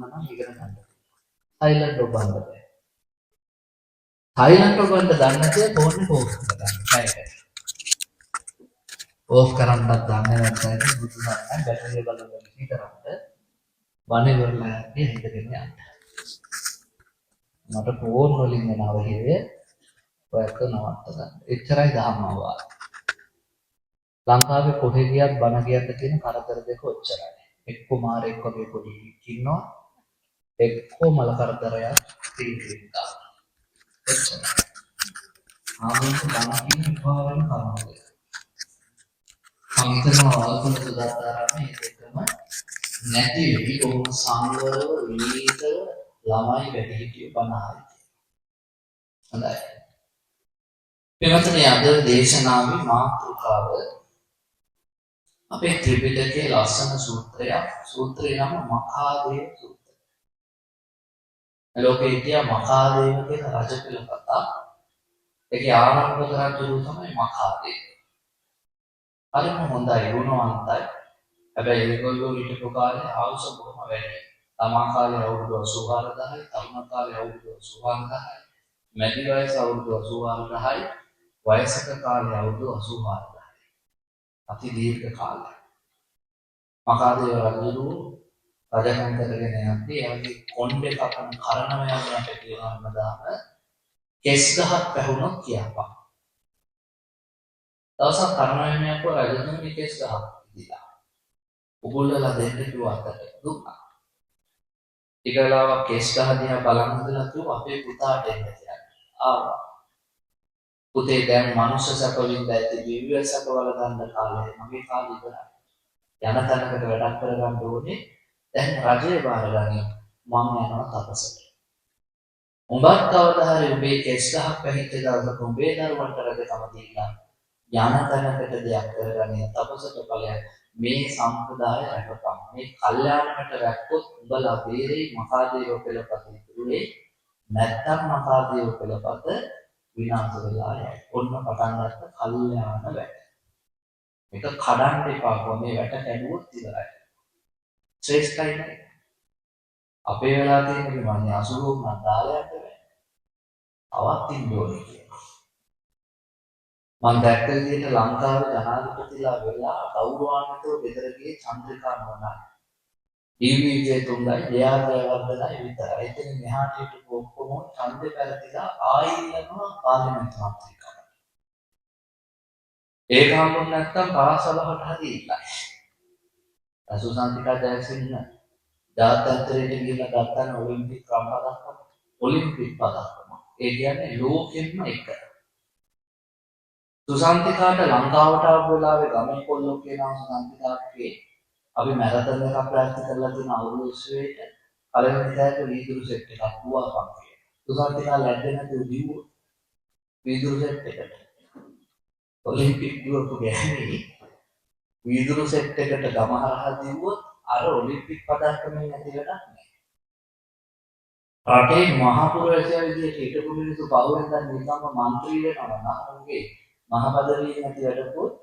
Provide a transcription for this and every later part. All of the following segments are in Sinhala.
නම් ඉගෙන ගන්න. සයිලන්ට් ඔබන්න බෑ. සයිලන්ට් ඔබන්න දන්නේ නැතුව ෆෝන් එක ඕෆ් කරගන්න. හයිට. ඕෆ් කරන්නත් දන්නේ නැත්නම් බුදු සරණයි බැටරිය බලන්න ඉති කරන්න. වනේ වරලා හිටගෙන යන්න. මට ෆෝන් වලින් එන අවහිරය ඔයක නවත්ත ගන්න. එච්චරයි ධර්මවාද. ලංකාවේ කොහෙ ගියත් බණ කියන්න තියෙන කරදර දෙක ඔච්චරයි. එක්ක මාරෙක් වගේ පොඩි ඉන්නවා. එක්ක මල කරදරයක් තියෙනවා. එච්චරයි. ආමන්ත බණ කියන භාවන කරනවා. සම්පූර්ණ වල්පන සදාතරන්නේ ඒකම නැති වෙවි කොහොම සංවරව විනීතව ළමයි වැඩි හිටිය බණයි. හොඳයි. එවතනේ අද දේශනාවේ මාතෘකාව අපේ ත්‍රිපිටකයේ ලස්සන සූත්‍රයක්. සූත්‍රේ නම මඛාදේව සූත්‍රය. ලෝකේ හිටිය මඛාදේව කියන රජ පිළ කතා. ඒකේ ආරම්භක රජු තමයි මඛාදේව. හරිම හොඳයි ගුණවන්තයි. හැබැයි ඒගොල්ලෝ හිටපු කාලේ ආයුෂ බොහොම වැඩි. තමා කාලේ අවුරුදු 84000යි, තරුණ කාලේ අවුරුදු 84000යි, මැදි වයස අවුරුදු 84000යි, වයසක කාලේ අවුරුදු 84000යි. අති දීර්ඝ කාලයක්. මඛාදේව රජු රජකම් කරගෙන යද්දී එයාගේ කොණ්ඩේ කපන කරණම යනට කියනම දාම කෙස් ගහක් පැහුණොත් කියපා. දවසක් කරණමයක් රජතුමනි කෙස් ගහක් ඉදිලා. උගුල්ලලා දෙන්න කිව්වා අතට දුන්නා. ටික වෙලාවක් කෙස් ගහ දිහා බලන් ඉඳලා කිව්වා අපේ පුතාට එන්න කියලා. ආවා. පුතේ දැන් මනුෂ්‍ය සැප විඳ ඇති දිව්‍ය සැප වල ගන්න කාලේ මගේ කාලේ ඉවරයි. යන තැනකට වැඩක් කරගන්න ඕනේ. දැන් රජය බාරගනි මම යනවා තපසට. උඹත් කවදා හරි උඹේ කෙස් ගහක් පැහිච්ච දවසක උඹේ දරුවන්ට රජකම දීලා යන තැනකට දෙයක් කරගන්නේ තපසට ඵලයක්. මේ සම්ප්‍රදාය රැකපන්. මේ කල්යාණකට රැක්කොත් උඹලා බේරේ මඛාදේව පෙළපත ඉතුරුනේ. නැත්තම් මඛාදේව පෙළපත විනාශ වෙලා යයි. ඔන්න පටන් ගත්ත කල්යාණ වැඩ. මේක කඩන්න එපා. මේ වැඩ කැඩුවොත් ඉවරයි. ශ්‍රේෂ්ඨයි නේද? අපේ වෙලා තියෙන විමන්නේ 80 මන් දාලා යන්න බෑ. අවත් ඉන්න ඕනේ කියනවා. මම දැක්ක විදිහට ලංකාවේ ජනාධිපතිලා වෙලා ගෞරවාන්විතව ගෙදර ගියේ චන්ද්‍රිකා නෝනා. ඩීවීජේ තුංගයි ජයාජයවර්ධනයි විතරයි. එතන මෙහාට හිටපු ඔක්කොම ඡන්දේ පැරදිලා ආයෙත් පාර්ලිමේන්තු මන්ත්‍රීකම. ඒක හම්බුනේ නැත්නම් පාසලකට හරි ඉන්නයි. අසුසන්තිකා ජයසිංහ ජාත්‍යන්තරයට ගිහිල්ලා ගත්තාන ඔලිම්පික් රම්පදක්ම ඔලිම්පික් පදක්ම. ඒ කියන්නේ ලෝකෙන්ම එක. සුසන්තිකාට ලංකාවට ආපු වෙලාවේ ගමේ කොල්ලෝ කියනවා සුසන්තිකාගේ අපි මැරතන් එකක් ප්‍රයත්න කරලා තියෙන අවුරුදු 20ට පළවෙනි දායක වීදුරු සෙට් එකක් පුවාපන් කියලා. සුසන්තිකා ලැබෙන්නේ නැතුව දිව්ව වීදුරු සෙට් එකට. ඔලිම්පික් දුවපු ගෑණි වීදුරු සෙට් එකට ගම හරහා දිව්වොත් අර ඔලිම්පික් පදක්කමෙන් නැති වැඩක් නෑ. රටේ මහ පුරවැසියා විදිහට හිටපු මිනිස්සු පහුවෙන් දැන් නිකම්ම മന്ത്രി වෙනවා නම් උගේ මහ පදවිය නැති වැඩකුත්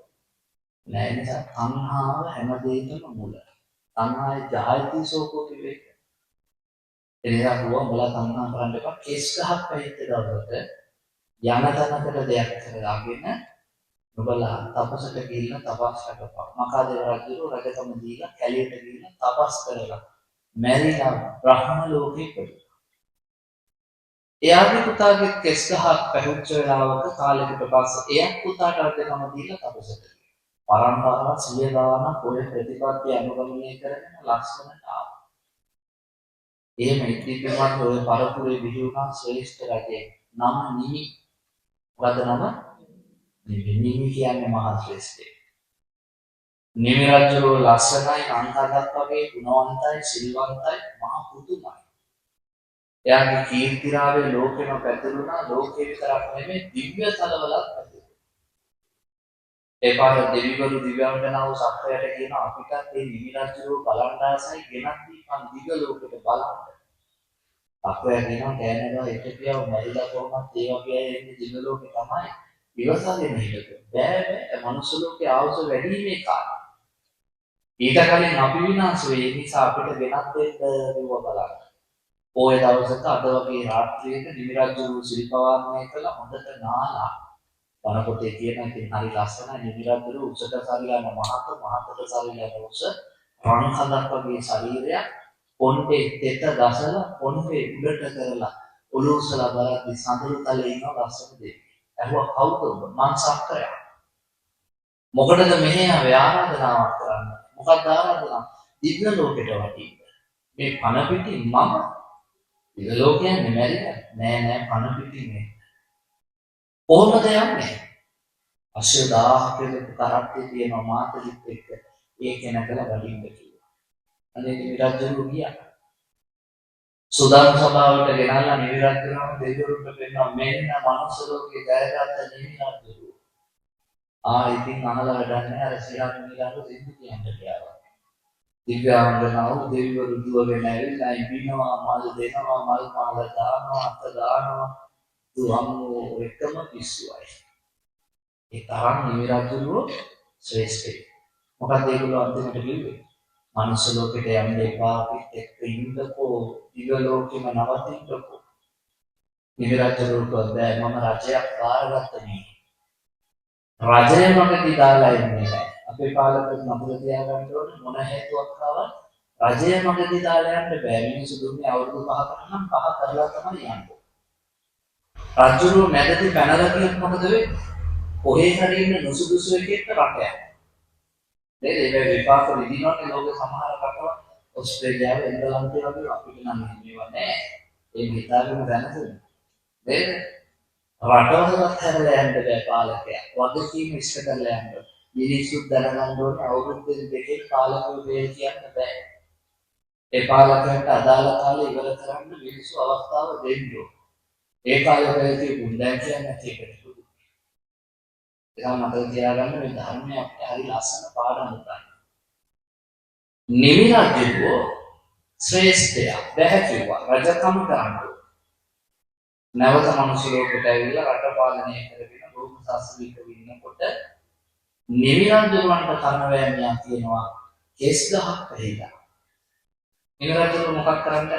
නෑ. නිසා තණ්හාව හැමදේකම මුල. තණ්හායි ජායති සෝකෝ කිව්වේ. එනිසා උඹලා තණ්හා කරන්න එපා. කෙස් ගහක් පැහිච්ච දවසට යන තැනකට දෙයක් කරලාගෙන උඹලා තපසට ගිහිල්ලා තපස් කරපන්. මඛාදේව රජු රජකම දීලා කැලියට ගිහිල්ලා තපස් කරලා මැරිලා බ්‍රහ්ම ලෝකෙ ඉපදුණා. එයාගේ පුතාගේ කෙස් ගහක් පැහිච්ච වෙලාවක කාලයකට පස්සේ එයා පුතාට රජකම දීලා තපසට ගියා. පරම්පරාව 100 ගානක් ඔය ප්‍රතිපත්ති අනුගමනය කරගෙන ලක්ෂණට ආවා. එහෙම ඉතිපිමත් ඔය පරපුරේ බිහි වුණා ශ්‍රේෂ්ඨ රජෙක් නම නිමි. මොකද නම? නිමි කියන්නේ මහා ශ්‍රේෂ්ඨයෙක්. නිමි රජු ලස්සනයි අන්තගත වගේ ගුණවන්තයි සිල්වන්තයි මහා පුදුමයි. එයාගේ කීර්තිරාවේ ලෝකෙම පැතිරුණා. ලෝකේ විතරක් නෙමෙයි දිව්‍ය තලවලත් පැතිරුණා. ඒ පාර දෙවිවරු දිව්‍යාංගනාව සක්‍රයට කියන අපිටත් මේ නිමි රජු බලන්න ආසයි ගෙනත් දීපන් දිව්‍ය ලෝකෙට බලන්න. අපේ කියනවා කෑනගා හිටියව මැරිලා කොහොමද ඒ වගේ අය ඉන්නේ දිව්‍ය ලෝකේ තමයි. ඉවසගෙන හිටපො. බෑ මනුස්ස ලෝකේ ආවුස වැඩි මේ කාලේ. ඊට කලින් අපි විනාශ වෙයි. ඒ නිසා අපිට වෙනත් දෙයක් කිව්ව බලන්න. පොය දවසක අද වගේ රාත්‍රියක නිවිරජ්ජු ශිල්පවාදනය කළා හොඳට නාලා. බණ පොතේ තියෙන ඉතින් හරි ලස්සනයි නිවිරජ්ජු උසට සරිලන මහතට සරිලන උස රන් හදක් වගේ ශරීරයක් පොණ්ඩේ තෙත ගසලා පොණ්ඩේ උඩට කරලා ඔලුසලා බලද්දි සඳළු තලේ ඉන්න ලස්සන දෙයක්. ඇහුවා කවුද ඔබ? මං සක්කරයා. මොකටද මෙහෙ ආවේ ආරාධනාවක් කරන්න? මොකක්ද ආරාධනාව? දිව්‍ය ලෝකෙට වටින්න. මේ පණ පිටින් මම දිව්‍ය ලෝකයන්නේ මැරිලා නෑ පණ පිටින් නේ. කොහොමද යන්නේ? 80000 කරත්තේ තියෙන මාතලිත් එක්ක ඒක නැකලා වඩින්න කිව්වා. අනේ නිවිරජ්ජු ගියා. සුදාන සභාවට ගෙනල්ලා නිවිරජ්ජුනම දෙවිවරුන්ට පෙන්නවා මෙන්න මනුස්ස ලෝකේ ජයගත්ත නිවිරජ්ජු. ඉතින් අහලා වැඩක් නැහැ අර සිරාන් නිවිරජ්ජු දෙන්න කියන්න කියලා. දිව්‍යාංගනාව දෙවිවරු දුවගෙන ඇවිල්ලා ඉබිනවා මල් දෙනවා මල් මාල දානවා අත දානවා දුවමු එකම පිස්සුවයි. ඒ තරම් නිවිරජ්ජුව ශ්‍රේෂ්ඨයි. මොකද ඒගොල්ලෝ අන්තිමට කිව්වේ මනුස්ස ලෝකෙට යන්න එපා අපිත් එක්ක ඉන්නකෝ දිව්‍ය ලෝකෙම නවතින්නකෝ. නිවිරජ්ජුව බෑ මම රජයක් බාරගත්ත නේ. රජය මගදී දාලා ඉන්නේ නැහැ. අපේ පාලකෙක් නපුර තියාගන්න ඕනේ මොන හේතුවක් ආවත් රජය මගදී දාලා යන්න බෑ. මිනිස්සු දුන්නේ අවුරුදු 5කට නම් 5 කරලා තමයි යන්නේ. රජුරු මැදදී පැනලා කියත් මොකද වෙන්නේ? කොහේ හරි ඉන්න නුසුදුසු එකෙක්ට රටයක්. නේද? මේ විපාක විදිනවනේ ලෝකේ සමහර රටවල් ඕස්ට්‍රේලියාව එංගලන්තය වගේ අපිට නම් මේවා නෑ. ඒ හිතාගෙන දැනගන්න. නේද? රටවලවත් හැරලා යන්න බෑ පාලකයා. වගකීම ඉෂ්ට කරලා යන්න. මිනිස්සුත් දැනගන්න ඕනේ අවුරුදු දෙකේ පාලකයෝ වෙයි කියන්න බෑ. ඒ පාලකයන්ට අදාළ කාලේ ඉවර කරන්න මිනිස්සු අවස්ථාව දෙන්න ඕනේ. ඒ කාලේ ගුණයන් කියන්නේ ඒකට. ඒක මතක තියාගන්න මේ ධර්මයේ අපිට හරි ලස්සන පාඩම් ගන්න. නිවිරජ්ජුව ශ්‍රේෂ්ඨය බැහැ කිව්වා රජකම කරන්න. නැවත මනුස්ස ලෝකයට ඇවිල්ලා රට පාලනය කරගෙන බොහොම සාස්ත්‍රීයව ඉන්නකොට නිවිරජ්ජුවන්ට කර්ණවැමියා කියනවා කෙස් ගහක් පැහිලා. නිවිරජ්ජුව මොකක් කරන්නද?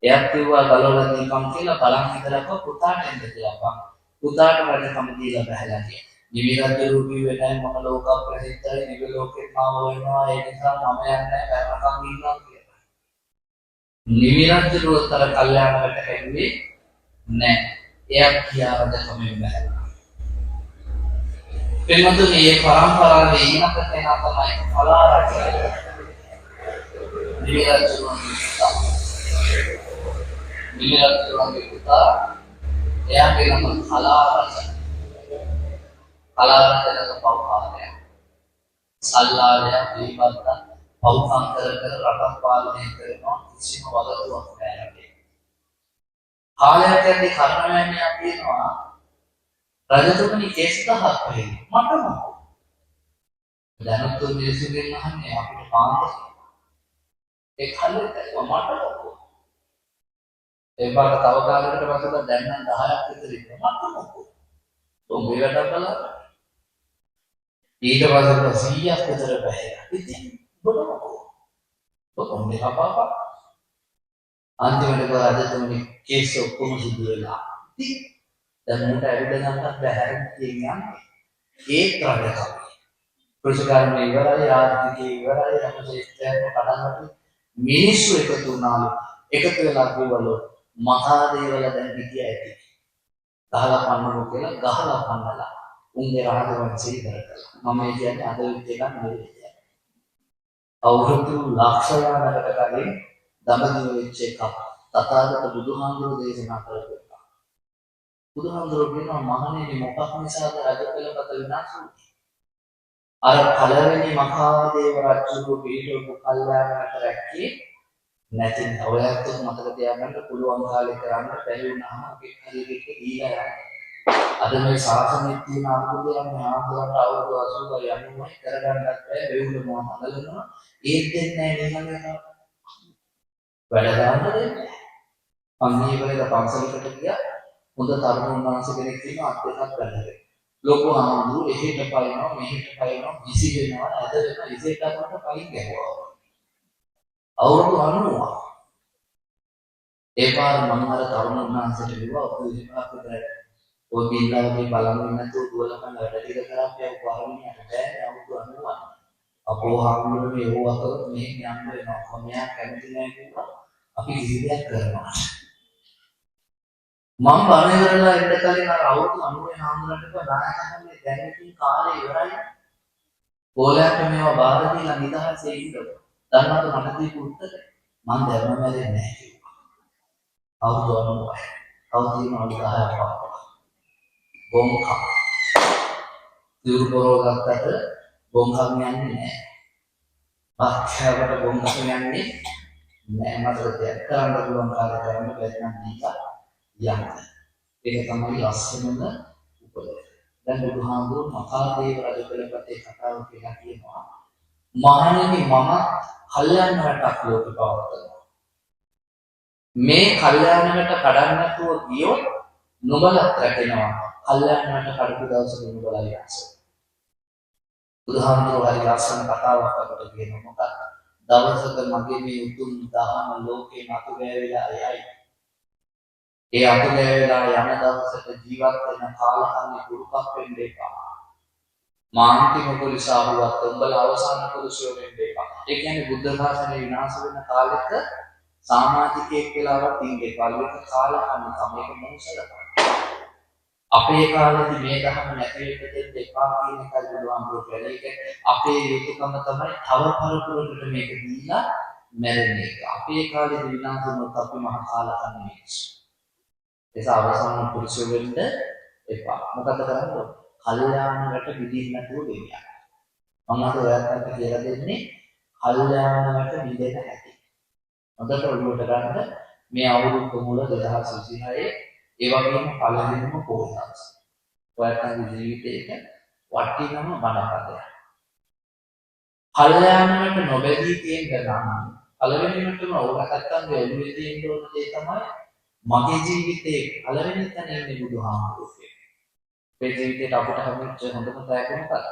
එයාත් කිව්වා ගලවලා දීපන් කියලා බලන් ඉඳලා පුතාට එන්න කියලා. පුතාට රජකම දීලා බහැලා ගියා. නිවිරජ්ජුව කිව්වේ නැහැ මම ලෝක ප්‍රසිද්ධයි නිවි ලෝකෙත් මාව වෙනවා ඒ නිසා මම යන්නේ කරනකම් ඉන්නවා කියලා. නිවිරජ්ජුවතර කල්යාණකට හැදුවේ නැහැ. එයා කියා රජකමෙන් බහැලා. එන්නතුනේ මේ පරම්පරාවේ ඊනක තැන තමයි කලාරජය. නිවිරජ්ජුවගේ පුතා එයාගේ නම කලාරජ. කලාරජක පෞකාරය. සල්ලාලය පිළිබඳ පෞකම් කර රටක් පාලනය කරනවා කිසිම වගතුවක් නැහැ. කාලයක් යද්දී කර්ණවැමියා කියනවා රජතුමනි කෙස් ගහක් වෙයි මට මොකෝ. දැනුත් මිනිස්සුගෙන් අහන්නේ අපිට පාන්දර. ඒ කල්ලේ මට මොකෝ. ඒ පාට තව කාලයකට පස්සේ දැන් නම් 10ක් විතර ඉන්නවා මට මොකෝ. උඹේ වැඩක් බලන්න. ඊට පස්සේ 100ක් විතර බැහැලා. ඉතින් මොකෝ. ඔන්නේ අපපා. අන්තිමට රජතුමනි කේස් ඔක්කොම සිදු වෙලා. ඉතින් දැන් උන්ට ඇවිල්ලා ගන්නත් බැහැ කියන්නේ. ඒත් රජකම. කෘෂිකාර්ම ඉවරයි ආර්ථිකය ඉවරයි අපේ කඩන්නට මිනිස්සු එකතු වුණාලු. එකතු වෙලා කිව්වලු මහාදේවල දැන් හිටිය ඇති. ගහලා පන්නමු කියලා ගහලා පන්නලා උන්ගේ රාජවංශය ඉවර කළා. මම කියන්නේ අද විදියට නෙවෙයි. අවුරුදු ලක්ෂයකට කලින් දඹදිව වෙච්ච එකක් තථාගත බුදුහාමුදුරුවෝ දේශනා කළා. බුදුහාමුදුරුවෝ කියනවා මහණෙනි මොකක් නිසාද රජපෙළපත විනාශ වුනේ? අර පළවෙනි මහාදේව රජුගේ පිළිතුරු කල්යාණයට රැක්කේ නැතිනම් ඔයත් මතක තියාගන්න පුළුවන් කාලේ කරන්න බැරි වුණාම අපි හරියට දීලා යනවා. අද මේ ශාසනයේ තියෙන අනුකූලයන් ආන්දරට අවුරුදු 80 යනුමයි කරගන්නත් බැහැ වේවුල මොන හදලනවා ඒත් දෙන්නේ නැහැ නේද? වැඩ ගන්න දෙන්නේ. අන්නේවලක පන්සලකට ගියා හොඳ තරුණ වංශ කෙනෙක් ඉන්නවා අත් දෙකක් ගන්නද. ලොකු හාමුදුරු එහෙට පයින්නවා මෙහෙට පයින්නවා විසි වෙනවා ඇද වෙනවා ඉසේට අතට පයින් ගැහුවා. අවුරුදු 90ක්. ඒ පාර මම අර තරුණ උන්වහන්සේට කිව්වා ඔබ විපාක විතරයි. ඔය බිල්ලාගේ බලන් නැතුව දුවලකන් වැඩ ටික කරා පියා උපාරමියට බෑ අවුරුදු 90ක්. අපෝ හාමුදුරුවෝ මේ ඕව අතර මෙහෙ යන්න වෙනවා. කොහොමයා කැමති නැහැ කිව්වා. අපි කිසි දෙයක් කරනවා. මම බණ ඉවරලා ඉන්න කලින් අර අවුරුදු 90 හාමුදුරන්ට නායකයන්ගේ දැන් ඉතින් කාලේ ඉවරයි. ඕලෑන්ට මේවා බාර දීලා නිදහසේ ඉන්න. දන්නවද මට දීපු උත්තරේ? මම ධර්ම මැරෙන්නේ නැහැ කිව්වා. අවුරුදු 90යි. අවුරුදු 10ක් පාවා. බොම්කා. දිරුපරෝ ගත්තට බොම්කම් යන්නේ නැහැ. ආඛ්‍යාවට බොම්කම් යන්නේ නැහැ. මට දෙයක් කරන්න පුළුවන් කාලේ කරන්න බැරි නම් දීලා යන්න. ඒක තමයි ලස්සනම උපදෙස්. දැන් බුදුහාමුදුරුවෝ මකාදේව රජුලපතේ කතාව කියලා කියනවා. මහණෙනි මම කල්යාණ රටක් ලෝකේ පවත්වනවා. මේ කල්යාණ රට කඩන්න නැතුව ගියොත් නුඹලත් රැකෙනවා. කල්යාණ රට කඩපු දවසට නුඹලා යන්න. බුදුහාමුදුරුවෝ හරි ලස්සන කතාවක් අපට කියනවා. මොකක්ද? දවසක මගේ මේ උතුම් දහම ලෝකේ මතු ගෑවිලා යයි. ඒ අතුලේලා යන දවසට ජීවත් වෙන කාලකන්ණි පුරුකක් වෙන්න එපා. මාන්තිම කුලිසාවුවත් උඹලා අවසාන කුලිසෝ වෙන්න එපා. ඒ කියන්නේ බුද්ධ ශාසනය විනාශ වෙන කාලෙක සමාජිකයෙක් කියලාවත් ඉන්න එපා. ඒක කාලකන්ණි තමයි ඒක මොනසලක. අපේ කාලෙදි මේ ධර්ම නැති වෙන්න දෙන්න එපා කියන එකයි බුදුහාමුදුරුවෝ කියන්නේ. ඒක අපේ යුතුයකම තමයි තව පරපුරකට මේක දීලා මැරෙන එක. අපේ කාලෙදි විනාශ වුණොත් අපි මහ කාලකන්ණි මිනිස්සු. ඒක අවසාන පුරුෂ වෙන්න එපා. මොකද කරන්නේ? කල්යාණකට විදින්න නැතුව ගෙනියන්න. මම අද ඔයාලට කියලා දෙන්නේ කල්යාණකට විදෙන හැටි. හොඳට ඔළුවට ගන්න මේ අවුරුදු මුල 2026 ඒ වගේම පළවෙනිම පොහොසත්. ඔයාලගේ ජීවිතේක වටිනම බණපදයක්. කල්යාණකට නොබැදී තියෙන නම් පළවෙනිමටම ඔයාලට නැත්තම් ඔළුවේ තියෙන ඕන දේ තමයි මගේ ජීවිතේ පළවෙනි තැන ඉන්නේ බුදුහාමුදුරුවෝ. මේ ජීවිතේට අපිට හම්බෙච්ච හොඳම තෑග්ග මොකක්ද?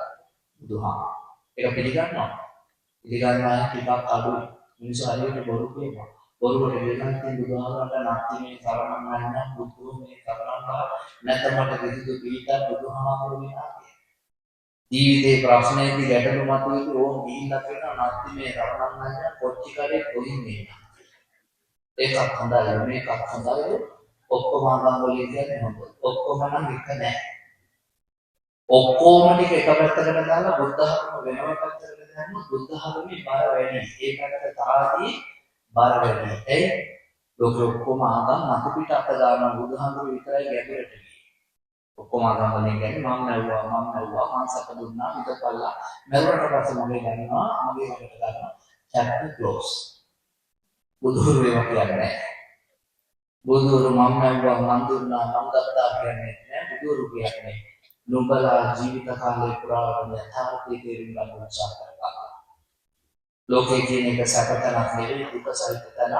බුදුහාමුදුරුවෝ. ඒක පිළිගන්නවා. පිළිගන්නවා ටිකක් අඩුයි. මිනිස්සු හරියට බොරු කියනවා. බොරුවට වෙනත් තියෙන බුදුහාමුදුරන්ට නැති මේ සරණම් නැත්නම් බුදුෝ මේ සරණම් නැත්නම් මට කිසිදු පිළිගන්න බුදුහාමුදුරුවෝ විනාතියි. ජීවිතේ ප්‍රශ්නයේදී ගැටලු මතුවෙද්දී ඕම් ගිහිල්ලා කියනවා නැති මේ සරණම් නැත්නම් කොච්චි කරේ කොහින් මේක. ඒකත් හොඳයි මේකත් හොඳයි ඔක්කොම ආගම් වලින් කියන්නේ හොඳ. ඔක්කොම නම් එක නෑ. ඔක්කොම ටික එක පැත්තකට දාලා බුද්ධ ධර්ම වෙනම පැත්තකට දාන්න බුද්ධ ධර්මේ බර වැඩි. ඒකට තාදී බර වැඩි. ඒ ලෝක ඔක්කොම ආගම් අතු පිට අත දාන බුදුහාමුදුරු විතරයි ගැඹුරට ගියේ. ඔක්කොම ආගම් වලින් කියන්නේ මම නැවුවා මං සැප දුන්නා හිතපල්ලා මරුවට පස්සේ මගේ ගන්නවා මගේ වලට ගන්නවා chapter close. බුදුරු ඒවා කියන්නේ නැහැ. බුදුරු මම නැවුවා මං දුන්නා මං ගත්තා කියන්නේ නැහැ. බුදුරු කියන්නේ නුඹලා ජීවිත කාලේ පුරාම යථාර්ථයේ තේරුම් ගන්න උත්සාහ කරනවා. ලෝකයේ කියන එක සැපතනක් නෙවෙයි දුක සහිතන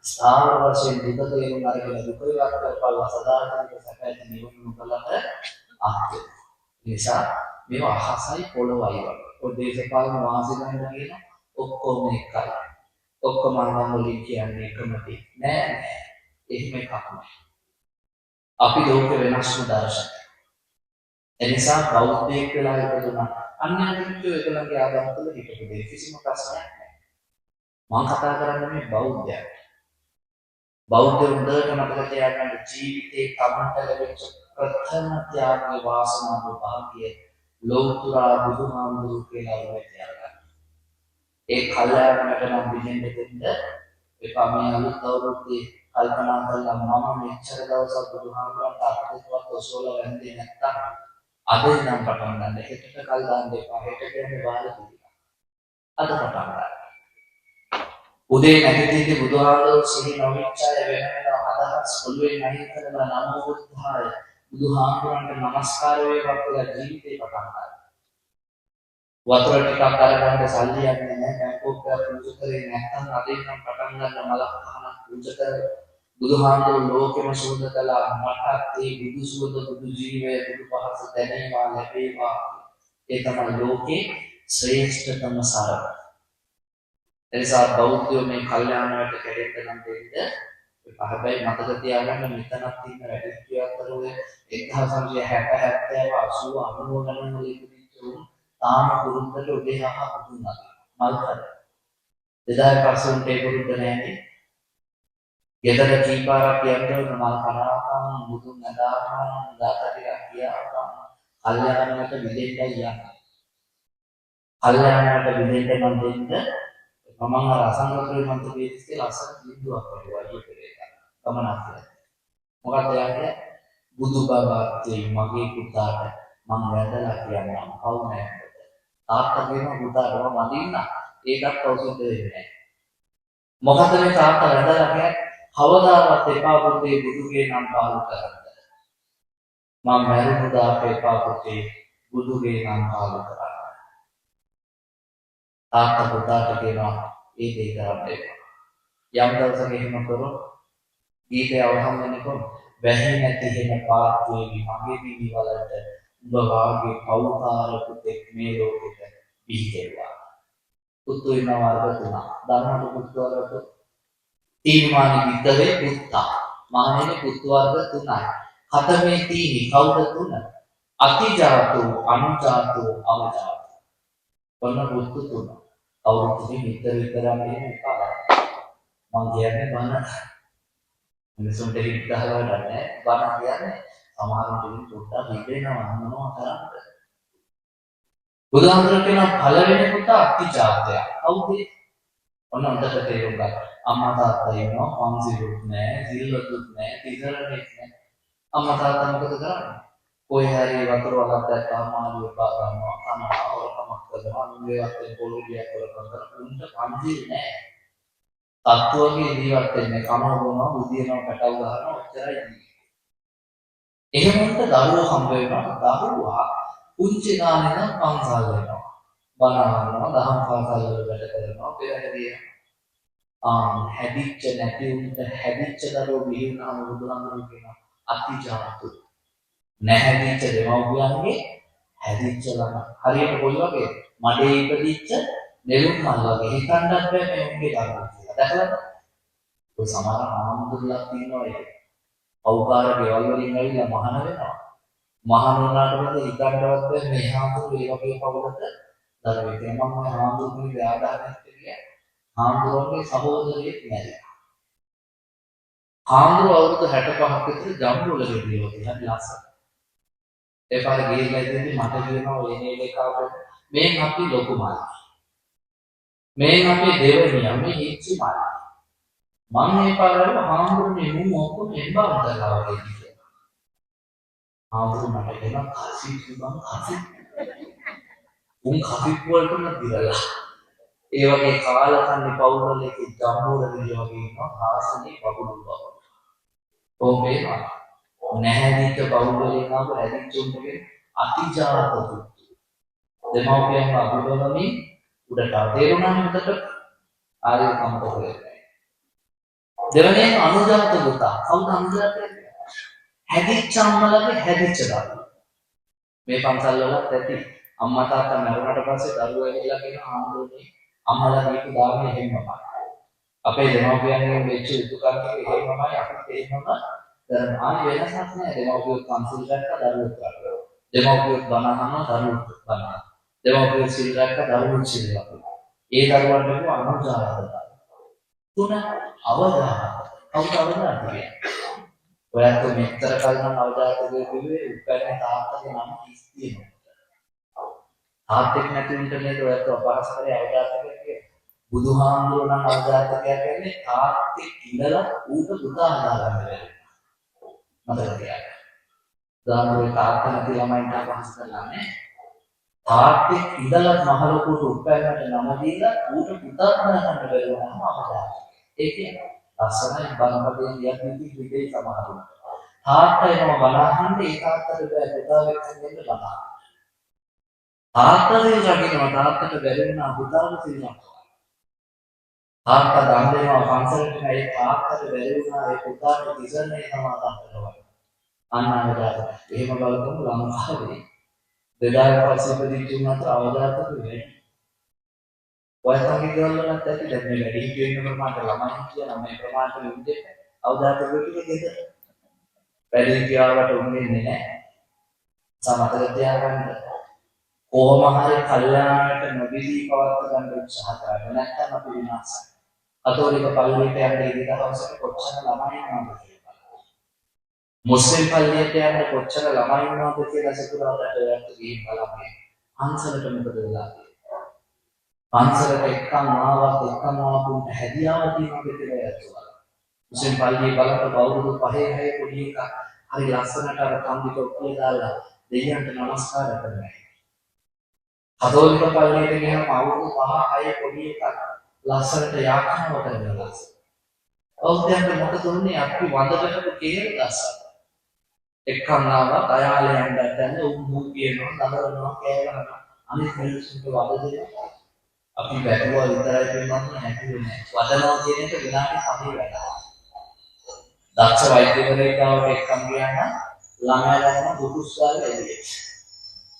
ස්ථාවර වශයෙන් දුක තේරුම් අරගෙන දුක විපාක කරපල්ලා සදාකාලික සැපයට නිවන නුඹලට ආත්මය. නිසා මේවා අහසයි පොළොවයි වගේ. ඔය දේශපාලන වාසිකම් කියන ඔක්කොම එකයි. ඔක්කොම නම් වලින් කියන්නේ එකම දේ. නෑ නෑ. එහෙම එකක් නෑ. අපි ලෝක වෙනස්ම දර්ශනය. එනිසා බෞද්ධයෙක් වෙලා ඉපදුනා. අන්‍යයන්ට ඒගොල්ලන්ගේ ආගම තුළ හිටපු දෙයක් කිසිම ප්‍රශ්නයක් නෑ. මම කතා කරන්නේ මේ බෞද්ධයන්. බෞද්ධ හොඳට මතක තියාගන්න ජීවිතේ කමන්ට ලැබෙච්ච ප්‍රථම ත්‍යාගයේ වාසනාව භාග්‍ය ලෞතර බුදුහාමුදුරු කියලා ඉවතියගන්න. ඒ කල්යාණකට නම් දෙන්න දෙන්න එපා මේ අලුත් අවුරුද්දේ කල්පනා කරලා මම මෙච්චර දවසක් බුදුහාමුදුරන්ට අත්දැකවත් ඔසවල වැන්දේ නැත්තම් අද ඉඳන් පටන් ගන්න. හෙටට කල් දාන්න එපා. හෙට කියන්නේ බාලදී. අද පටන් ගන්න. උදේ නැගිටිද්දී බුදුහාමුදුරුවෝ සිහි නොවිච්චය වෙන අදහස් ඔළුවේ නැහින් කරලා නමෝ බුද්ධාය බුදුහාමුදුරන්ට නමස්කාර වේවා කියලා ජීවිතේ පටන් ගන්න. වතුර ටිකක් අරගන්න සල්ලි යන්නේ නැහැ. බැංකුවක පූජා කරේ නැත්නම් අද ඉඳන් පටන් ගන්න මලක් අහන පූජා කර බුදුහාමුදුරුවෝ ලෝකෙම සුවඳ කළා මටත් ඒ බුදු සුවඳ බුදු ජීවය බුදු පහස දැනීවා ලැබේවා. ඒ තමයි ලෝකේ ශ්‍රේෂ්ඨතම සරණ. එනිසා බෞද්ධයෝ මේ කල්යාණයට කැඩෙන්න නම් දෙන්න. හැබැයි මතක තියාගන්න මෙතනක් තියෙන වැඩිහිටිය අතර ඔය 1960 70 80 90 ගණන් වල ඉපදිච්ච උන් තාම පුරුද්දට උදේ ආහ හඳුන්නා. මල්කඩ. එදාට පස්සේ උන්ට ඒ පුරුද්ද නැහැ. ගෙදර කීපාරක් කියනකොට මල් කනාපන් මුදුන් නදාපන් දාතටියක් කියාපන් කල්යාණයට විදෙන්න යන්නේ. කල්යාණයට විදෙන්න නම් දෙන්න මම අර අසංගතේ මන්ත වේදිකේ ලස්සන බින්දුවක් වගේ වගේ ගමනක් යනවා. මොකක්ද යන්නේ? බුදු බබාගේ මගේ පුතාට මම වැඳලා කියන්නම් කවු නැහැ. තාත්තා කියනවා පුතාට මම වඳින්න. ඒකත් අවශ්‍ය දෙන්නේ නැහැ. මොකද මේ තාත්තා වැඳලා කියන්නේ කවදාවත් එපා පුතේ බුදුගේ නම් පාලු කරන්න. මම මරුණු දාප එපා පුතේ බුදුගේ නම් පාලු කරන්න. තාත්තා පුතාට කියනවා ඒ දේ කරන්න එපා. යම් දවසක එහෙම කරොත් ඊට අවසන් වෙනකොට වැහි නැති වෙන පාත්‍රයේ මගේ දිවි වලට උඹ වාගේ කවුකාර පුතෙක් මේ ලෝකෙට බිහිදෙව්වා. පුතු වෙන වර්ග තුනක්. ධර්මවල පුතු වර්ග තීමානි විද්දවේ පුත්තා. මහණෙනි පුතු වර්ග තුනයි. හතමේ තීනි කවුද තුන? අතිජාතෝ අනුජාතෝ අවජාතෝ. ඔන්න පුතු තුන. අවුරුද්දේ විතරක් නෙමෙයි එපා. මම කියන්නේ බන මිනිසුන්ට හිත ගහලා නැහැ. බන කියන්නේ සමහරුන්ට පොඩ්ඩක් හිතෙනවා මොනවා කරන්නද? බුදුහාමුදුරුවෝ කියන පළවෙනි පුතා අතිජාතය. කවුද? ඔන්න හොඳට තේරුම් ගන්න. අම්මා තාත්තා ඉන්නවා, පන්සිලුත් නැහැ, සිල්වතුත් නැහැ, තිසරණෙක් නැහැ. අම්මා තාත්තා මොකද කරන්නේ? කොහේ හරි වතුර වලක් දැක්කම මාළු එපා ගන්නවා, කනවා, වරකමක් කරනවා, නුඹේ වත්තේ පොළොඩියක් කරනවා. උන්ට පන්සිල් නැහැ. තත්ත්වයේ ජීවත් වෙන්නේ කනවා බොනවා බුදිනවා පැටව ගන්නවා ඔච්චරයි. එහෙමන්ට දරුවෝ හම්බ වෙනවා. දරුවා පුංචි කාලේ නම් පන්සල් වෙනවා. බණ අහනවා, දහම් පාසල් වල වැඩ කරනවා, පෙරහැරිය. හැදිච්ච නැති උන්ට හැදිච්ච දරුවෝ බිහි වුණාම බුදුහාමුදුරුවෝ කියනවා අතිජාතු. නැහැදිච්ච දෙමව්පියන්ගේ හැදිච්ච ළමයි. හරියට කොයි වගේ? මඩේ ඉපදිච්ච නෙළුම් මල් වගේ. හිතන්නත් බෑ මේ උන්ගේ දරුවෝ කියලා. දැකලාද? ඔය සමහර ආම්දුල්ලා තියෙනවා ඒක. අවකාර ගෙවල් වලින් ඇවිල්ලා මහාන වෙනවා. මහාන වුණාට පස්සේ හිතන්නවත් බෑ මේ ආම්දුල් ඒ වගේ පවුලක දරුවෙක්. මම මේ ආම්දුල්ගේ ව්‍යාධානයක් කියන්නේ ආම්දුල්ගේ සහෝදරයෙක් නෑ. ආම්දුල් අවුරුදු 65ක් විතර ජම්බුවල ගෙදරියෝ කියලා ලස්සන. ඒ පාරේ ගිහිල්ලා ඉඳි මට කියනවා එනේ එකකට මේ අපි ලොකු මාළා. මේ අපේ දෙවණියා මේ හිච්චි මාළා. මම මේ පාරවල හාමුදුරනේ මු ඔක්කොම එම්බම් කරලා වගේ කියලා. හාමුදුර මට කියනවා කසි කිව්වම කසි. උන් කසි වලටම දිරලා. ඒ වගේ කාලකන්ණි පවුල්වලක ජම්බුවලදී වගේ ඉන්නවා ආසනේ වගුරු බව. ඕකේනවා. නැහැදිච්ච පවුල්වලින් ආපු හැදිච්ච උන්ගේ අතිජාත පුතු. දෙමව්පියන්ව අභිබවමින් උඩට තේරුණානේ මතක ආයෙ කම්ප වෙන්නේ. දෙවැනියන් අනුජාත පුතා. කවුද අනුජාතය? හැදිච්ච අම්මලගේ හැදිච්ච දරුවෝ. මේ පන්සල් වලත් ඇති. අම්මා තාත්තා මරුණාට පස්සේ දරුවෝ ඇවිල්ලා කියන ආන්දෝලනේ අම්මලා දීපු දාන්නේ එහෙමමයි. අපේ දෙමව්පියන්ගෙන් වෙච්ච යුතුයකම් එහෙමමයි අපිත් එහෙමම කරන ආයෙ වෙනසක් නැහැ. දෙමව්පියෝ පන්සල් රැක්ක දරුවෝ කරා. දෙමව්පියෝ බණ අහනවා දරුවෝ බණ. දෙමව්පියෝ සිල් රැක්ක දරුවෝ සිල් රැක්කා. ඒ දරුවන්ට අනුජාත තුන අවදාන. කවුද අවදාන කියන්නේ? ඔයාට මෙතර කලින් අවදාතකේ කිව්වේ උපැන්නේ තාත්තගේ නම කිස් තියෙනවා. තාත්තෙක් නැති උන්ට නේද ඔයාට අපහාස කරේ අවදාතකේ කියන්නේ. බුදුහාමුදුරුවෝ නම් අවදාතකයා කියන්නේ තාත්තෙක් ඉඳලා ඌට පුතා හදාගන්න බැහැ. මතක තියාගන්න. දානෝේ තාත්තා නැති ළමයින්ට අපහාස කරලා නැහැ. තාත්තෙක් ඉඳලා මහ ලොකුට උපැන්නට නම දීලා ඌට පුතා හදාගන්න බැරි වුණාම අවදාතකයා. ඒ කියන්නේ ලස්සනයි බණපදයෙන් යද්දී විදේ සමහරුන්. තාත්තා එනවා බණහන්න ඒ තාත්තට බෑ පුතා වෙන්න දෙන්න බණ. තාත්තගේ රකින්නවා තාත්තට බැරි වෙනා පුතාට සිල්නවා. තාත්තා දන් දෙනවා පන්සලට ඒ තාත්තට බැරි වුණා ඒ පුතාට තිසරණේ සමාදන් කරනවා. අන්න අවදාත. එහෙම බලපුවම ලංකාවේ 2000 පස්සේ ඉපදිච්ච උන්ට අවදාතක වෙන්නේ. ඔයසන්ගේ ගෙවල්වලත් ඇති දැන් මේ වැඩි හිටියෝ ඉන්න ප්‍රමාණයට ළමයි කියන මේ ප්‍රමාණයට විදිහට අවදාතක වෙන්නේ ගෙදර. වැඩි හිටියාවට උන්නේ නැහැ. සමතක තියාගන්න කොහොම හරි කල්යාණයට නොබිදී පවත්ව ගන්න උත්සාහ කරන්න නැත්නම් අපි විනාශයි. කතෝලික පල්ලියට යන්න ඉරිදහවසට කොච්චර ළමයි ඉන්නවද කියලා. මුස්ලිම් පල්ලියට යන්න කොච්චර ළමයි ඉන්නවද කියලා සතුටට යන්න ගිහින් බලන්න. පන්සලට මොකද වෙලා තියෙන්නේ? පන්සලට එක්කන් ආපුන්ට හැදියාව තියෙනවද කියලා යතුවා. මුස්ලිම් පල්ලියේ බලන්න අවුරුදු 5 6 පොඩි එකක් හරි ලස්සනට අර කම්බි කොට්ටිය දාලා දෙවියන්ට නමස්කාර කරනවා. කතෝලික පල්ලියට ගියාම අවුරුදු 5 6 පොඩි එකක් ලස්සනට යාඥාව කරනවා. ඔව්දයන්ට මොකද උන්නේ අපි වඳකට කේල් ගස්සා. එක්කන් ආවා අයාලේ යන්න උන් කියනවා දඟලනවා කෑගහනවා. අනිත් මිනිස්සුන්ට වද දෙනවා. අපි වැටුවා විතරයි කියනවා නැතුනේ නැහැ. වදනවා කියන එක විනාඩි 5 වැඩක්. දක්ෂ වෛද්‍යවරයෙක්ව එක්කන් ගියා නම් ළමයා යන බුදුස්සාල එළියට.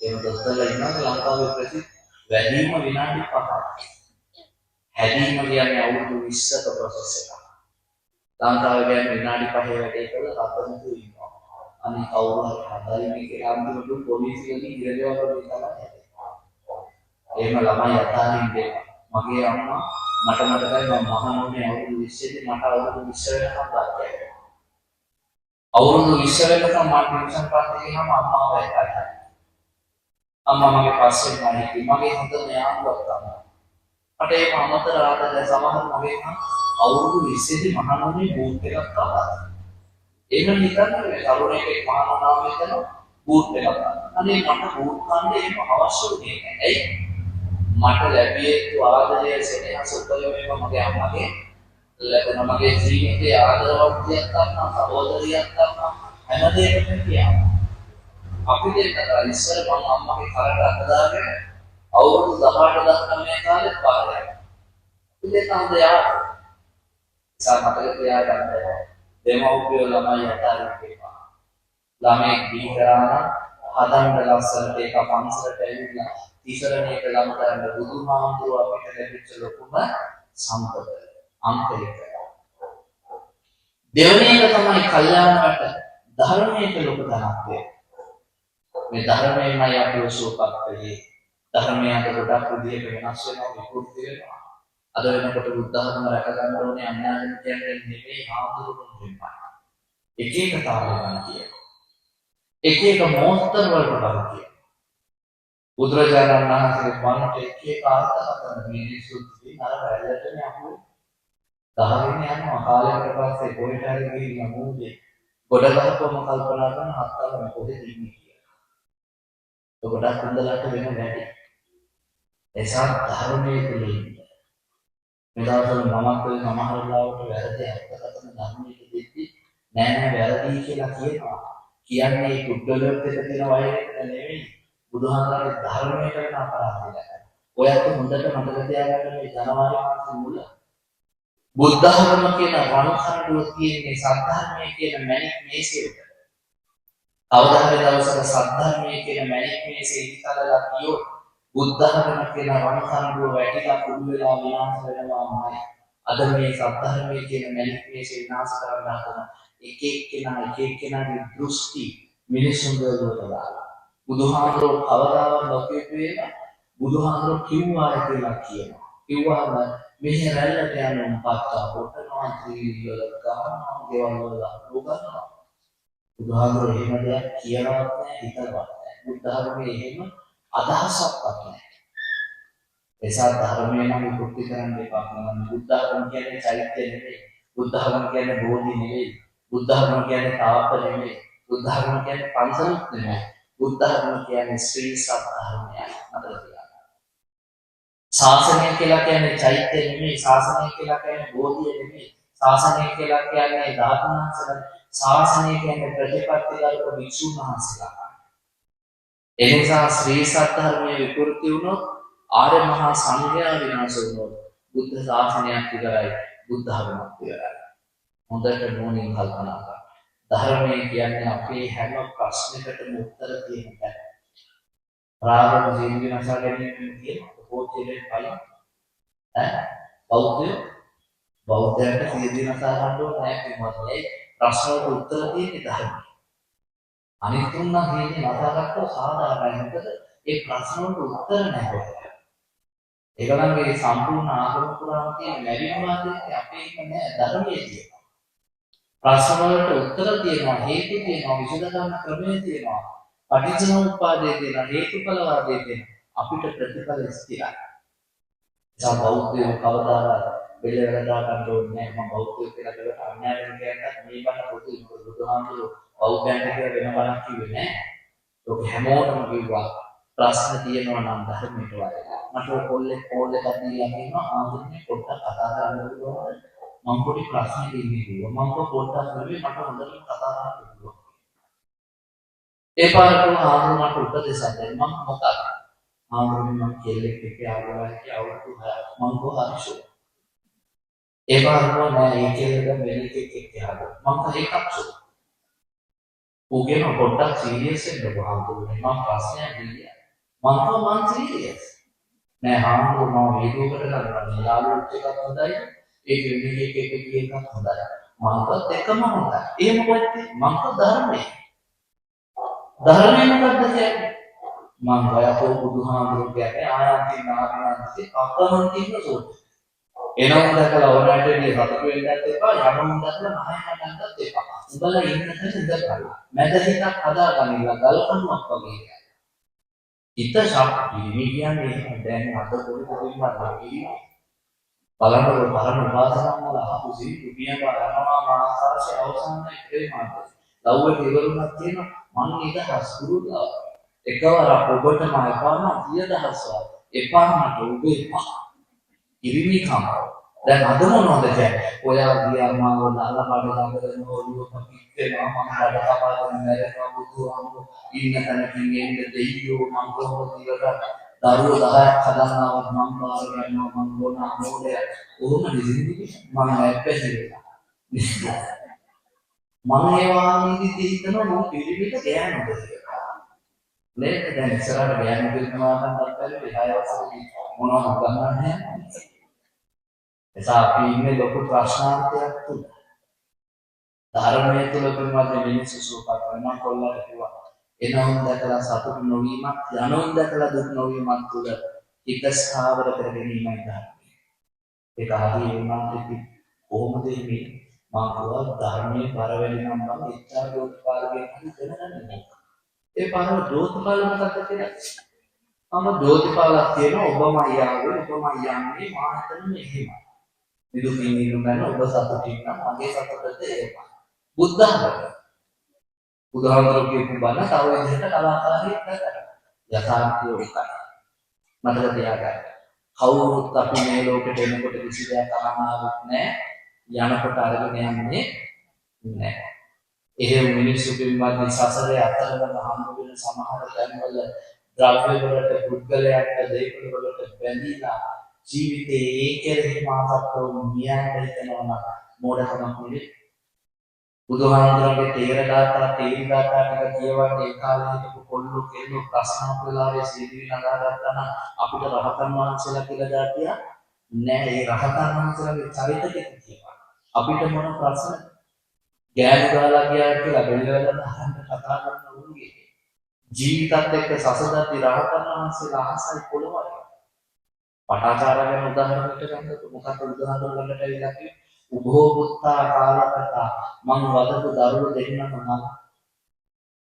ඒ දොස්තරලා ඉන්නවා ලංකාවේ ප්‍රසිද්ධ වැඩිම විනාඩි 5ක්. හැදීම කියන්නේ අවුරුදු 20ක ප්‍රොසෙස් එකක්. ලංකාවේ කියන්නේ විනාඩි 5 වැඩේ කරලා රත්නතු ඉන්නවා. අනිත් කවුරු හරි හදයි මේ කියලා අන්තිමට පොලිසියෙන් ඉරදේවල් වලින් තමයි හැදෙන්නේ. එහෙම ළමයි අතාරින් දෙන්න. මගේ අම්මා මට මතකයි මම මහනුවරේ අවුරුදු 20 දී මට අවුරුදු 20 වෙනකම් ගත්තා. අවුරුදු 20 වෙනකම් මම ටියුෂන් පාස් ගියාම අම්මාව එක්කයි. අම්මා මගේ පස්සේ මගේ හොඳම යාළුවා තමයි. මට ඒක අමතර ආදරය සමහර මගේ අවුරුදු 20 දී මහනුවරේ බූට් එකක් ගත්තා. ඒක නිකන් තරුණයෙක් මහානාමයේ කරන බූට් එකක් ගත්තා. අනේ මට බූට් ගන්න ඒක අවශ්‍ය වුණේ නැහැ. ඇයි? මට ලැබිය යුතු ආදරය සෙනෙහස උපයෝගීව මගේ අම්මගේ ලැබෙන මගේ ජීවිතයේ ආදරවත්තියක් ගන්න සහෝදරියක් ගන්න හැමදේකම කියනවා. අපි දෙන්න ඉස්සර මම අම්මගේ කරට අත දාගෙන අවුරුදු 18 19 කාලේ පාරේ. ඉතින් තමයි යා සමතක තියාගන්න දෙමව්පියෝ ළමයි අතරින් කියනවා. ළමයි දී කරාන හදන්න ලස්සනට ඒක පන්සලට ඇවිල්ලා තිසරණයට ලම් කරන්න බුදුහාමුදුරුවෝ අපිට ලැබිච්ච ලොකුම සම්පත අංකයක. දෙවෙනි එක තමයි කල්යාණවට ධර්මයට ලොකු ධනත්වය. මේ ධර්මයමයි අපිව සුවපත් කළේ. ධර්මයන්ට ගොඩක් විදිහට වෙනස් වෙනවා විකෘති වෙනවා. අද වෙනකොට බුද්ධ ධර්ම රැක ගන්න ඕනේ අන්‍යාගම කියන්නේ නෙමෙයි ආඳුරුන් වෙනවා. එක එක තාලෙන් කියනවා. එක එක මොහොතවල බලන්න කියනවා. බුදුරජාණන් වහන්සේ වන්ට එක එක අර්ථකථන මිනිස්සුන්ගේ නර වැළඳන්නේ අපු දහගෙන යනවා කාලයකට පස්සේ කොහෙට හරි ගිහින් මොහොතේ ගොඩ ගහපුවම කල්පනා කරන හත්තම කොහෙද ඉන්නේ කියලා. ඒක ගොඩක් හොඳලට වෙන වැඩි. එසා ධර්මයේ තුලින් මෙදාසල මමත් ඔය සමහර ලාවට වැරදි අර්ථකථන ධර්මයේ දෙද්දි නෑ වැරදි කියලා කියනවා. කියන්නේ කුඩලොත් එක තියෙන වෛරයක් නෙවෙයි. බුදුහාමරගේ ධර්මයට වෙන අපරාධයක්. ඔයත් හොඳට මතක තියාගන්න මේ ජනවාරි මාසෙ මුල බුද්ධ ධර්ම කියන රණකරඬුව තියෙන්නේ සද්ධර්මයේ කියන මැණික් මේසෙට. කවදා හරි දවසක සද්ධර්මයේ කියන මැණික් මේසෙ ඉස්සරලා ගියොත් බුද්ධ ධර්ම කියන රණකරඬුව වැටිලා කුඩු වෙලා විනාශ වෙනවාමයි. අද මේ සද්ධර්මයේ කියන මැණික් මේසෙ විනාශ කරන්න හදන එක එක්කෙනාගේ දෘෂ්ටි මිනිසුන් දරුවට දාලා බුදුහාමුදුරුවෝ කවදාවත් නොකියපු එක බුදුහාමුදුරුවෝ කිව්වා කියලා කියනවා. කිව්වම මෙහි රැල්ලට යන පත්තා පොටනවා ත්‍රිවිධවල ගහනවා ගෙවල් වල ලෝකනවා. බුදුහාමුදුරුවෝ එහෙම දෙයක් කියනවත් නැහැ හිතවත් නැහැ. බුද්ධ ධර්මයේ එහෙම අදහසක්වත් නැහැ. එසා ධර්මය නම් විකෘති කරන්න එපා. බුද්ධ ධර්ම කියන්නේ චෛත්‍ය නෙවෙයි. බුද්ධ ධර්ම කියන්නේ බෝධි නෙවෙයි. බුද්ධ ධර්ම කියන්නේ තාප නෙවෙයි. බුද්ධ ධර්ම කියන්නේ පන්සලක් නෙවෙයි. බුද්ධ ධර්ම කියන්නේ ශ්‍රී සත්‍ය ධර්මයයි. අතල තියාගන්න. ශාසනය කියලා කියන්නේ චෛත්‍ය නෙවෙයි. ශාසනය කියලා කියන්නේ බෝධිය නෙවෙයි. ශාසනය කියලා කියන්නේ ධාතුන්සල. ශාසනය කියන්නේ ප්‍රතිපත්තිගත භික්ෂුන් වහන්සේලා. එනිසා ශ්‍රී සත්‍ය ධර්මයේ විකෘති වුණොත් ආර්ය මහා සංඝයා විනාශ වුණොත් බුද්ධ ශාසනයක් විතරයි බුද්ධ ධර්මයක් විතරයි. හොඳට නුවණින් කල්පනා කරන්න. ධර්මය කියන්නේ අපේ හැම ප්‍රශ්නයකටම උත්තර දෙන එක. රාග ජීවිතය නසා ගැනීම කියන පොතේ පයින් බෞද්ධයන්ට සියදින නසා ගන්න ඕනේ නැහැ කිව්වොත් ඒ ප්‍රශ්නවලට උත්තර දෙන්නේ ධර්මය. අනිත් තුන්නම් කියන්නේ නසාගත්තොත් සාධාරණයි. මොකද ඒ ප්‍රශ්නවලට උත්තර නැහැ. ඒගොල්ලන්ගේ සම්පූර්ණ ආගම පුරාම තියෙන ලැබීමාදී අපේ එක නෑ ධර්මයේ තියෙනවා. ප්‍රශ්න වලට උත්තර තියෙනවා, හේතු තියෙනවා, විසඳ ගන්න ක්‍රමය තියෙනවා. පටිච්චසමුප්පාදයේ තියෙන හේතුඵලවාදයේ තියෙන අපිට ප්‍රතිඵල ස්ථිරයි. ඒ බෞද්ධයෝ කවදාවත් බෙල්ල වලදා ගන්න ඕනේ නෑ. මම බෞද්ධයෝ කියලා දෙවට අන්‍යයන් කියන්නත් මේ බණ පොදු බුදුහාමුදුරුවෝ බෞද්ධයන්ට කියලා වෙන බණක් කිව්වේ නෑ. ඒක හැමෝටම කිව්වා. ප්‍රශ්න තියෙනවා නම් ධර්මයට වඩා. මට කොල්ලෙක් දීලා කියනවා ආන්දරේ පොඩ්ඩක් කතා කරන්න ඕන. මම පොඩි ප්‍රශ්නයක් ඉන්නේ කිව්වා. මම පොඩ්ඩක් නෙවෙයි මට හොඳට කතා කරන්න පුළුවන්. ඒ පාරට ආන්දර මට උපදේශයක් දෙන්න මම මොකක්ද? ආන්දරේ මම කෙල්ලෙක් එක්ක ආවලා අවුරුදු 6ක් මම කොහරිසෝ. ඒ පාරට නෑ ඒ කෙල්ලක වෙන එකෙක් එක්ක ආවා. මම ඒකක්සෝ. උගෙන පොඩ්ඩක් සීරියස් වෙන්න ආන්දරේ මම ප්‍රශ්නයක් දෙන්නේ. මම සීරියස්. නෑ හාමුදුරුවෝ මම වීඩියෝකට ගන්නවා යාළුවෙක් එකක් හොඳයි ඒ වෙන්නේ එක එකක් හොඳයි මමත් එකම හොඳයි ඒ මොකද මම ධර්මයේ මොකද්ද කියන්නේ මම වයපෝ බුදුහාමුදුරුවෝ කියන්නේ ආයන්ති නාමයන්ති අකමන්තින සෝත එනම් දැකලා වරණටදී හතර වෙන්නත් එපා යනම් දැකලා නහයන් ගන්නත් එපා උඹලා ඉන්න තැන ඉඳලා මැද හිතක් හදාගන්නilla ගල්කණුවක් වගේ ඉත ශක්තිය කියන්නේ දැන් අද පොඩි පොඩිම වගේ බලනකොට බලන උපාසකම් වල අහුසි රුපියල් ගන්නවා මාසාසේ අවසානයේ ඉතේ මාතේ ලව්වේ ඉවරුණක් තියෙනවා මම නිදහස් ගුරුලා එකවරක් ඔබටම එපාම 10000ක් එපා මට ඔබේ ඉරිමිකම දැන් අද මොනවද කියන්නේ ඔයා ගියා මාව දාලා බඩ දාගෙන ඔළුව පිටිනවා මම බඩ කපාගෙන මැරෙනවා බුදුහාමුදුරුවෝ ඉන්න තැනකින් එන්න දෙයියෝ මම කොහොමද ඉවරට දරුවෝ 10ක් හදන්නවත් මම බාර ගන්නවා මම බොන අමෝලය කොහොමද ඉඳින්නේ මම නැප්පෙහිලා මම ඒවා නිදි හිතනවා මම පිළිවිත ගෑනුද කියලා නේද දැන් ඉස්සරහට ගෑනු කියනවා නම් අපේ 10 වසරේ මොනවද ගන්නන්නේ එසා අපි ඉන්නේ ලොකු ප්‍රශ්නාර්ථයක් තුල. ධර්මයේ තුල පින්වත් මිනිස්සු සූපත් වෙනවා කොල්ලට කිව්වා. එනවුන් දැකලා සතුට නොවීමක් යනවුන් දැකලා දුක් නොවීමක් තුල හිත ස්ථාවර කර ගැනීමයි ධර්මය. ඒක හරිය වුණාට කොහොමද මේ මම කියවා ධර්මයේ පරවැලි නම් මම ඉච්ඡා දෝත්පාලකේ හඳුනන්නේ. ඒ පරම දෝත්පාල මොකක්ද කියන්නේ? මම දෝත්පාලක් තියෙනවා ඔබමයි ආවේ ඔබමයි යන්නේ මා හිතන්නේ එහෙමයි. විදුකින් ඉන්න ඔබ සතුටින් නම් මගේ සතුටට ඒක. බුද්ධාගම. බුදුහාමුදුරුවෝ කියපු බණ තව විදිහට කලාකාරී කරනවා. යථාර්ථය ඒකයි. මතක තියාගන්න. කවුරුත් අපි මේ ලෝකෙට එනකොට කිසි දෙයක් අහන්නවත් නැහැ. යනකොට අරගෙන යන්නේ නැහැ. එහෙම මිනිස්සු පිළිබඳව සසරේ අතරවල හම්බ වෙන සමහර තැන්වල ද්‍රව්‍ය වලට පුද්ගලයන්ට දේපල වලට බැඳිලා ජීවිතේ ඒකෙරෙහි මාතත්ව මියන්ට හිතනවා නම් මෝඩකමක් නෙවෙයි. බුදුහාමුදුරන්ගේ තේර ගාථා තේරි ගාථා ටික කියවන්නේ ඒ කාලේ හිටපු කොල්ලෝ කෙල්ලෝ ප්‍රශ්න වෙලාවේ සීදී නගාගත්තා නම් අපිට රහතන් වහන්සේලා කියලා જાතිය නෑ. ඒ රහතන් වහන්සේලාගේ චරිත ටික කියවා. අපිට මොන ප්‍රශ්න ගෑනු ගාලා ගියා කියලා බෙල්ලවල දාන්න කතා කරන උන්ගේ ජීවිතත් එක්ක සසදති රහතන් වහන්සේලා අහසයි පොළවයි. පටාචාරගෙන උදාහරණයක් ගන්නකො මොකක්ද උදාහරණ ගන්නට ඇවිල්ලා කිව්වේ උභෝ පුත්තා කාලකතා මං වදපු දරුවෝ දෙන්නම නම්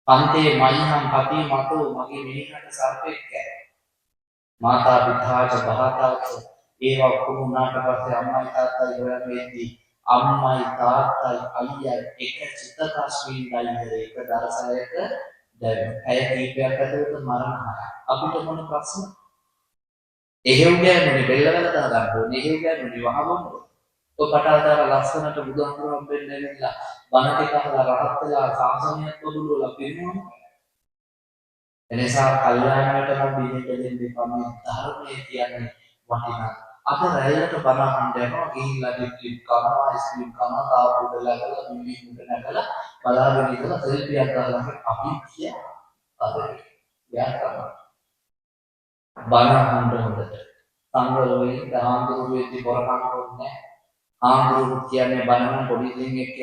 අන්තේ මයිහම් පති මතෝ මගේ මිනිහට සර්පෙක් කෑ මාතා පිතාච බහතාච ඒවා ඔක්කොම උනාට පස්සේ අම්මයි තාත්තයි හොයන්නේ අම්මයි තාත්තයි අයියා එක චිත්තකස්මින් ගයිනේ එක දරසයක දැන් ඇය කීපයක් ඇතුළත මරණ අපිට මොන ප්‍රශ්න එහෙව් ගෑනුනේ බෙල්ලවල දා ගන්න ඕනේ එහෙව් ගෑනුනේ වහමම ඔය කටාදාර ලස්සනට බුදුහාමුදුරුවෝ වෙන්නේලා බණ ටික අහලා රහත් වෙලා සාසනයක් පොදුලලා පිරිනවනවා එනිසා කල්යාණයට නම් බිහිට දෙන්න එපා මේ ධර්මයේ කියන්නේ වටිනා අපි රැල්ලට බණ අහන්න යනවා ගිහිල්ලා ඩිප්ලිප් කරනවා අයිස්ක්‍රීම් කනවා තාප්පු වෙලා කරලා බිම්බි මුඩ නැගලා බලාගෙන ඉඳලා සෙල්ෆියක් ගන්න අපි කිය අද යා කරනවා බණ අහන්න හොඳට සංගරෝවේ දාම්දුරුවේදී බොරකම් කරන්නේ ආම්දුරු කියන්නේ බණ පොඩි දෙයක්